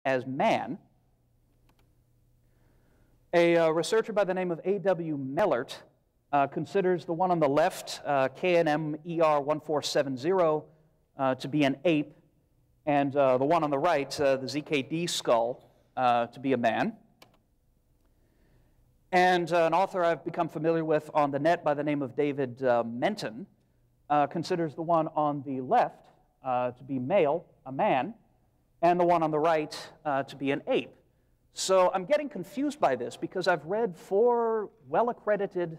as man. A researcher by the name of A.W. Mellert considers the one on the left, KNM-ER1470, to be an ape, and the one on the right, the ZKD skull, to be a man. And an author I've become familiar with on the net by the name of David Menton considers the one on the left to be male, a man, and the one on the right to be an ape. So I'm getting confused by this because I've read 4 well-accredited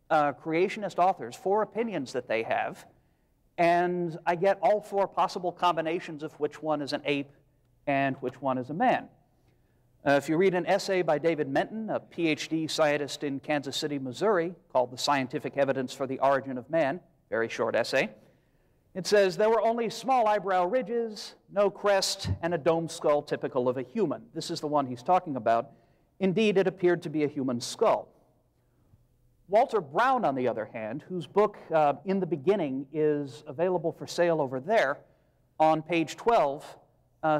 creationist authors, 4 opinions that they have, and I get all 4 possible combinations of which one is an ape and which one is a man. If you read an essay by David Menton, a PhD scientist in Kansas City, Missouri, called The Scientific Evidence for the Origin of Man, very short essay, it says, there were only small eyebrow ridges, no crest, and a dome skull typical of a human. This is the one he's talking about. Indeed, it appeared to be a human skull. Walter Brown, on the other hand, whose book, In the Beginning, is available for sale over there, on page 12,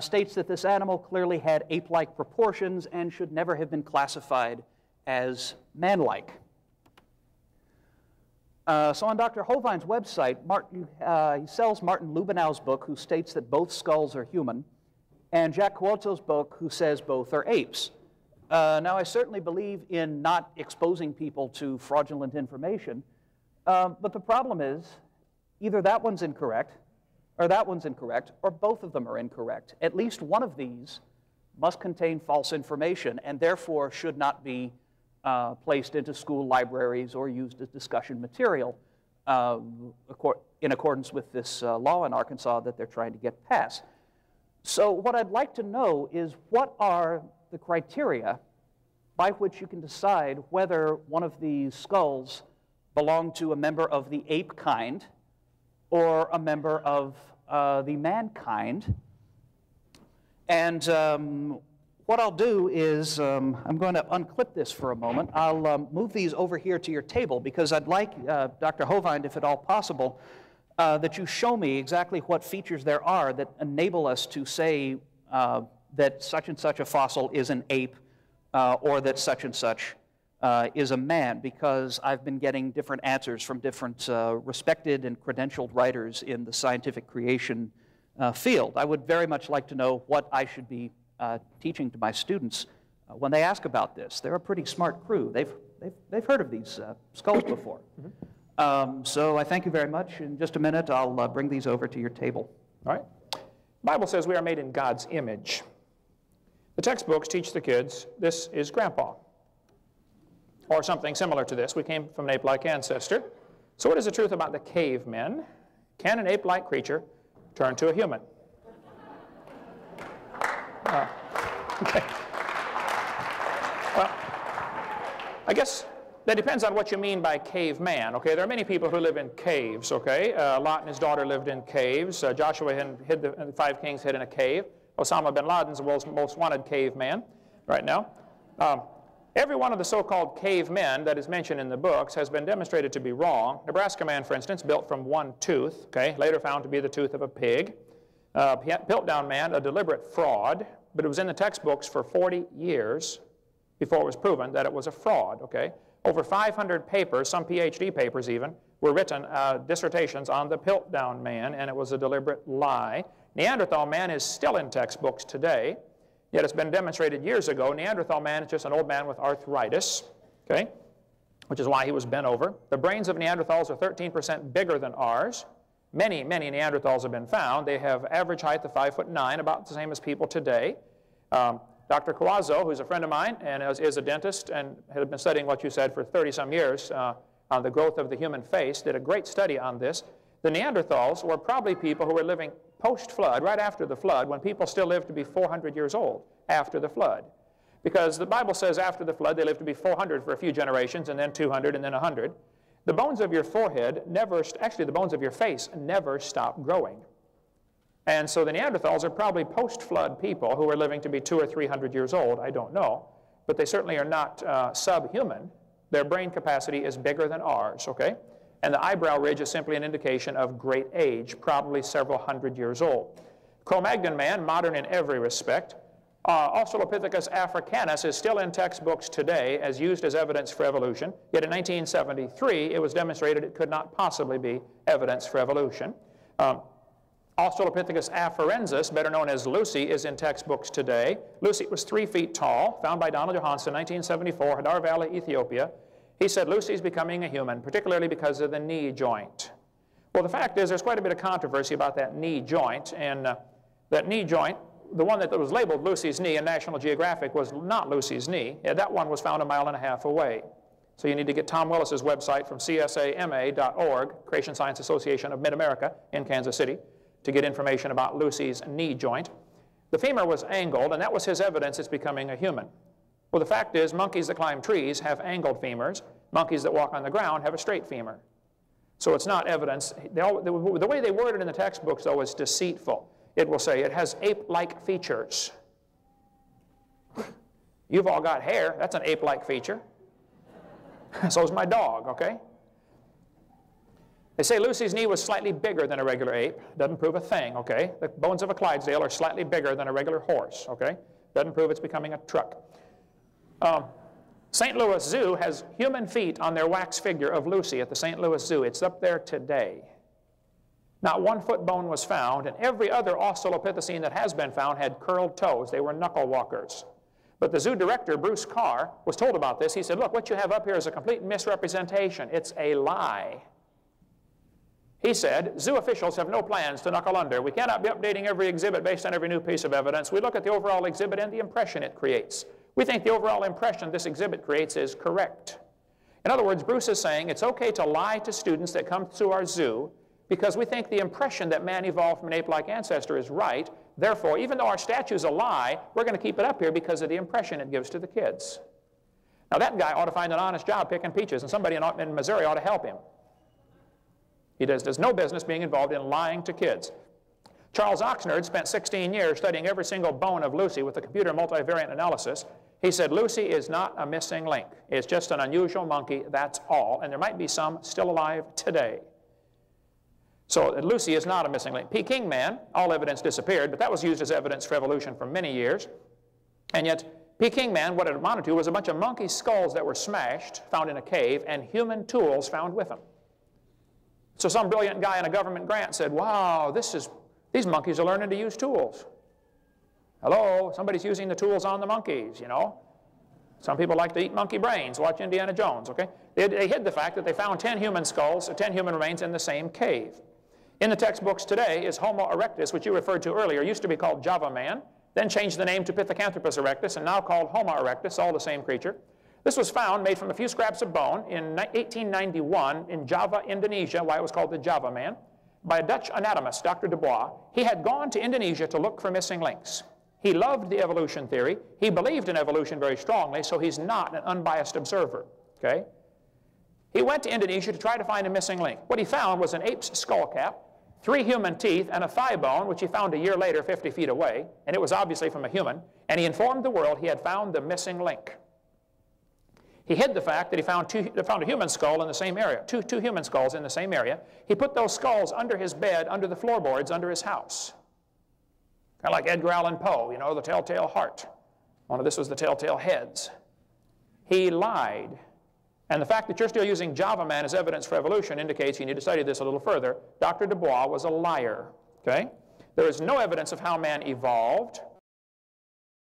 states that this animal clearly had ape-like proportions and should never have been classified as man-like. So on Dr. Hovind's website, he sells Martin Lubinau's book, who states that both skulls are human, and Jack Cuozzo's book, who says both are apes. Now, I certainly believe in not exposing people to fraudulent information, but the problem is either that one's incorrect, or that one's incorrect, or both of them are incorrect. At least one of these must contain false information and therefore should not be placed into school libraries or used as discussion material in accordance with this law in Arkansas that they're trying to get passed. So what I'd like to know is, what are the criteria by which you can decide whether one of these skulls belong to a member of the ape kind or a member of the mankind? And what I'll do is, I'm going to unclip this for a moment. I'll move these over here to your table, because I'd like, Dr. Hovind, if at all possible, that you show me exactly what features there are that enable us to say that such and such a fossil is an ape, or that such and such is a man, because I've been getting different answers from different respected and credentialed writers in the scientific creation field. I would very much like to know what I should be teaching to my students when they ask about this. They're a pretty smart crew. They've heard of these skulls before. So I thank you very much. In just a minute, I'll bring these over to your table. All right. The Bible says we are made in God's image. The textbooks teach the kids, this is Grandpa, or something similar to this. We came from an ape-like ancestor. So what is the truth about the cavemen? Can an ape-like creature turn to a human? Okay. Well, I guess that depends on what you mean by caveman. Okay, there are many people who live in caves. Okay, Lot and his daughter lived in caves. Joshua hid the 5 kings hid in a cave. Osama bin Laden's the world's most wanted caveman right now. Every one of the so-called cavemen that is mentioned in the books has been demonstrated to be wrong. Nebraska man, for instance, built from one tooth, okay, later found to be the tooth of a pig. Piltdown man, a deliberate fraud, but it was in the textbooks for 40 years before it was proven that it was a fraud, okay? Over 500 papers, some PhD papers even, were written, dissertations on the Piltdown man, and it was a deliberate lie. Neanderthal man is still in textbooks today, yet it's been demonstrated years ago. Neanderthal man is just an old man with arthritis, okay, which is why he was bent over. The brains of Neanderthals are 13% bigger than ours. Many, many Neanderthals have been found. They have average height of 5'9", about the same as people today. Dr. Cuozzo, who's a friend of mine and is a dentist and had been studying what you said for 30-some years on the growth of the human face, did a great study on this. The Neanderthals were probably people who were living post-flood, right after the flood, when people still lived to be 400 years old after the flood. Because the Bible says after the flood they lived to be 400 for a few generations, and then 200, and then 100. The bones of your forehead never, actually the bones of your face never stop growing. And so the Neanderthals are probably post-flood people who are living to be 200 or 300 years old. I don't know. But they certainly are not subhuman. Their brain capacity is bigger than ours, okay? And the eyebrow ridge is simply an indication of great age, probably several hundred years old. Cro-Magnon man, modern in every respect. Australopithecus africanus is still in textbooks today as used as evidence for evolution. Yet in 1973, it was demonstrated it could not possibly be evidence for evolution. Australopithecus afarensis, better known as Lucy, is in textbooks today. Lucy was 3 feet tall, found by Donald Johansen in 1974, Hadar Valley, Ethiopia. He said Lucy's becoming a human, particularly because of the knee joint. Well, the fact is there's quite a bit of controversy about that knee joint, and that knee joint, the one that was labeled Lucy's knee in National Geographic was not Lucy's knee. Yeah, that one was found 1.5 miles away. So you need to get Tom Willis's website from csama.org, Creation Science Association of Mid-America in Kansas City, to get information about Lucy's knee joint. The femur was angled, and that was his evidence it's becoming a human. Well, the fact is monkeys that climb trees have angled femurs. Monkeys that walk on the ground have a straight femur. So it's not evidence. The way they word it in the textbooks, though, is deceitful. It will say it has ape-like features. You've all got hair. That's an ape-like feature. So's my dog, okay? They say Lucy's knee was slightly bigger than a regular ape. Doesn't prove a thing, okay? The bones of a Clydesdale are slightly bigger than a regular horse, okay? Doesn't prove it's becoming a truck. St. Louis Zoo has human feet on their wax figure of Lucy at the St. Louis Zoo. It's up there today. Not one foot bone was found, and every other Australopithecine that has been found had curled toes. They were knuckle walkers. But the zoo director, Bruce Carr, was told about this. He said, look, what you have up here is a complete misrepresentation. It's a lie. He said, zoo officials have no plans to knuckle under. We cannot be updating every exhibit based on every new piece of evidence. We look at the overall exhibit and the impression it creates. We think the overall impression this exhibit creates is correct. In other words, Bruce is saying it's okay to lie to students that come to our zoo because we think the impression that man evolved from an ape-like ancestor is right. Therefore, even though our statue's a lie, we're going to keep it up here because of the impression it gives to the kids. Now, that guy ought to find an honest job picking peaches, and somebody in Missouri ought to help him. He does no business being involved in lying to kids. Charles Oxnard spent 16 years studying every single bone of Lucy with the computer multivariate analysis. He said, Lucy is not a missing link. It's just an unusual monkey, that's all. And there might be some still alive today. So Lucy is not a missing link. Peking man, all evidence disappeared, but that was used as evidence for evolution for many years. And yet, Peking man, what it amounted to was a bunch of monkey skulls that were smashed, found in a cave, and human tools found with them. So some brilliant guy in a government grant said, wow, these monkeys are learning to use tools. Hello, somebody's using the tools on the monkeys, you know. Some people like to eat monkey brains, watch Indiana Jones, okay? They hid the fact that they found 10 human skulls, 10 human remains in the same cave. In the textbooks today is Homo erectus, which you referred to earlier, used to be called Java man, then changed the name to Pithecanthropus erectus, and now called Homo erectus, all the same creature. This was found, made from a few scraps of bone, in 1891 in Java, Indonesia, why it was called the Java man, by a Dutch anatomist, Dr. Dubois. He had gone to Indonesia to look for missing links. He loved the evolution theory. He believed in evolution very strongly, so he's not an unbiased observer, okay? He went to Indonesia to try to find a missing link. What he found was an ape's skull cap, 3 human teeth, and a thigh bone, which he found a year later 50 feet away, and it was obviously from a human, and he informed the world he had found the missing link. He hid the fact that he found a human skull in the same area, two human skulls in the same area. He put those skulls under his bed, under the floorboards, under his house. Kind of like Edgar Allan Poe, you know, the telltale heart. One of this was the telltale heads. He lied. And the fact that you're still using Java man as evidence for evolution indicates you need to study this a little further. Dr. Dubois was a liar, okay? There is no evidence of how man evolved.